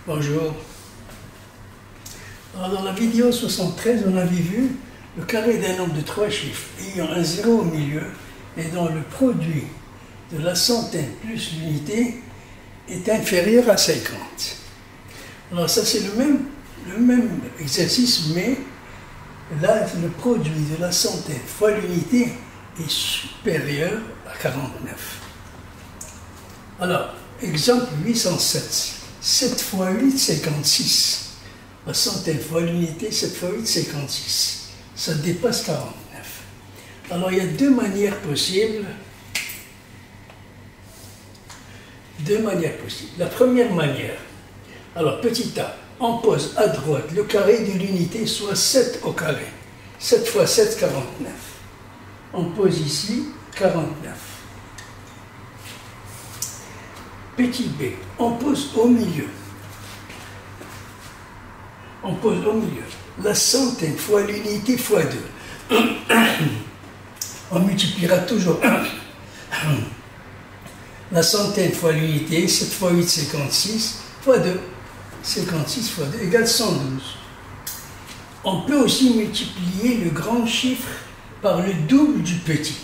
Bonjour. Alors dans la vidéo 73, on avait vu le carré d'un nombre de 3 chiffres ayant un 0 au milieu et dont le produit de la centaine plus l'unité est inférieur à 50. Alors ça c'est le même exercice, mais là le produit de la centaine fois l'unité est supérieur à 49. Alors, exemple 807. 7 fois 8, 56. La centaine fois l'unité, 7 fois 8, 56. Ça dépasse 49. Alors, il y a deux manières possibles. La première manière, alors petit a, on pose à droite le carré de l'unité, soit 7 au carré. 7 fois 7, 49. On pose ici 49. Petit b, on pose au milieu. On pose au milieu. La centaine fois l'unité fois 2. On multipliera toujours 1. La centaine fois l'unité, 7 fois 8, 56, fois 2. 56 fois 2 égale 112. On peut aussi multiplier le grand chiffre par le double du petit.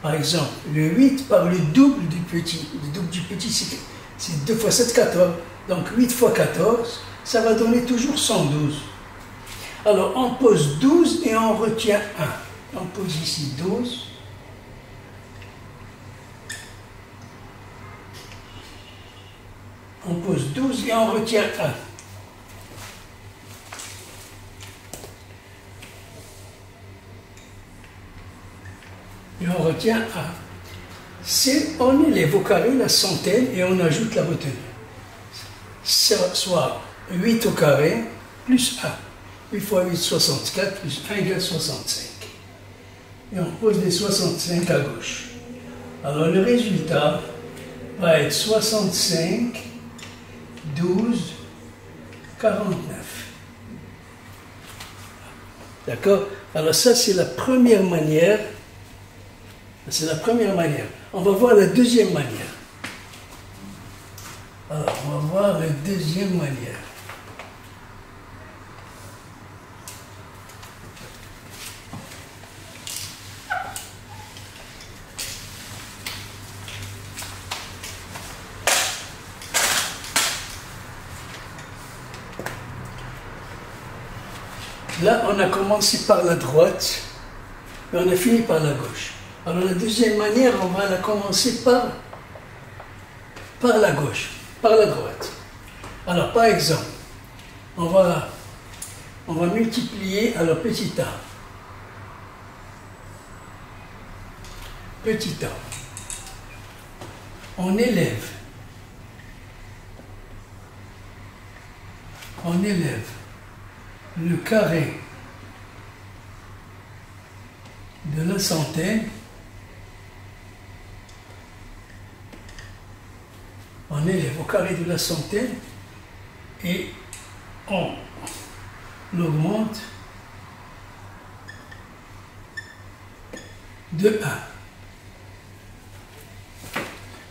Par exemple, le 8 par le double du petit. Le double du petit, c'est 2 fois 7, 14. Donc 8 fois 14, ça va donner toujours 112. Alors, on pose 12 et on retient 1. On pose ici 12. On pose 12 et on retient 1. Et on retient 1. On élève au carré la centaine et on ajoute la retenue. Soit 8 au carré plus 1. 8 fois 8, 64, plus 1 égale 65. Et on pose les 65 à gauche. Alors le résultat va être 65, 12, 49. D'accord? Alors ça, c'est la première manière. C'est la première manière. On va voir la deuxième manière. Alors, on va voir la deuxième manière. Là, on a commencé par la droite, et on a fini par la gauche. Alors la deuxième manière, on va la commencer par la gauche, par la droite. Alors par exemple, on va multiplier, alors petit a. Petit a. On élève le carré de la centaine. On élève au carré de la centaine et on l'augmente de 1.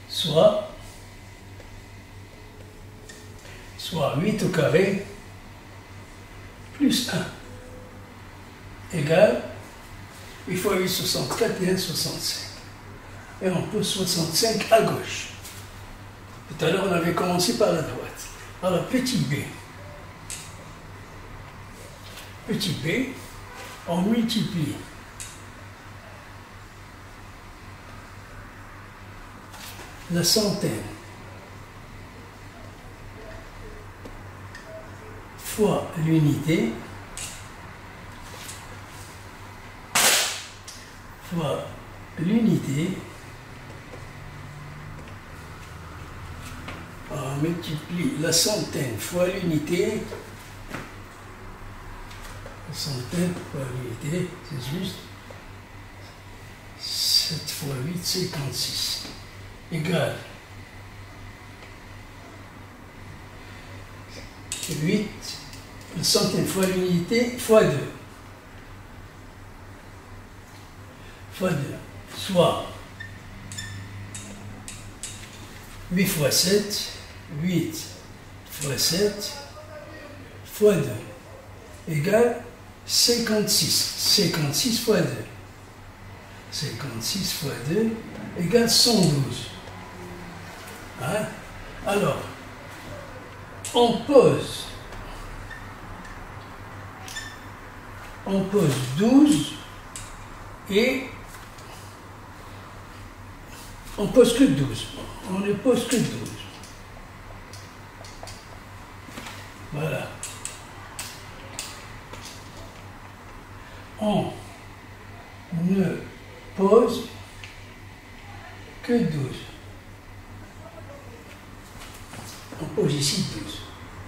Soit 8 au carré plus 1 égale 8 fois 8, 64 et 1, 65. Et on pose 65 à gauche. Tout à l'heure, on avait commencé par la droite. Alors, petit b. Petit b, on multiplie la centaine fois l'unité fois l'unité. On multiplie la centaine fois l'unité. La centaine fois l'unité, c'est juste 7 fois 8, 56. Égale 8, la centaine fois l'unité, fois 2. Fois 2. Soit 8 fois 7, 8 fois 7 fois 2 égale 56. 56 fois 2. 56 fois 2 égale 112. Hein? Alors, on pose 12 et on pose que 12. On ne pose que 12. Voilà. On ne pose que 12. On pose ici 12.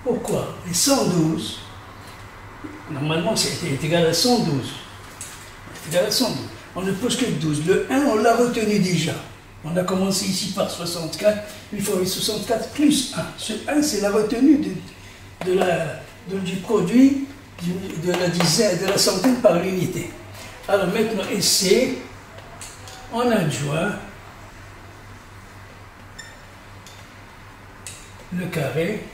Pourquoi? Les 112, normalement, c'est égal à 112. C'est égal à 112. On ne pose que 12. Le 1, on l'a retenu déjà. On a commencé ici par 64. Il faut 64 plus 1. Ce 1, c'est la retenue du produit de la dizaine, de la centaine par l'unité. Alors maintenant, essai, on adjoint le carré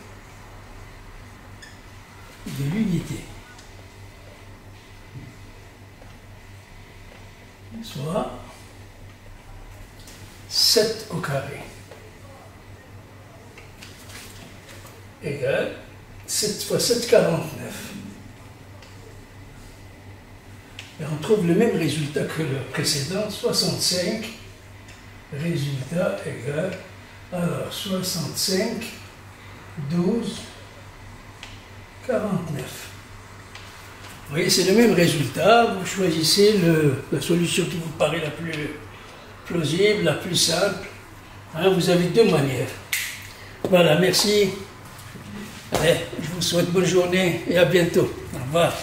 de l'unité, soit 7 au carré égale 7 fois 7, 49. Et on trouve le même résultat que le précédent, 65, résultat égal, alors 65, 12, 49. Vous voyez, c'est le même résultat, vous choisissez la solution qui vous paraît la plus plausible, la plus simple. Hein, vous avez deux manières. Voilà, merci. Allez, je vous souhaite bonne journée et à bientôt. Au revoir.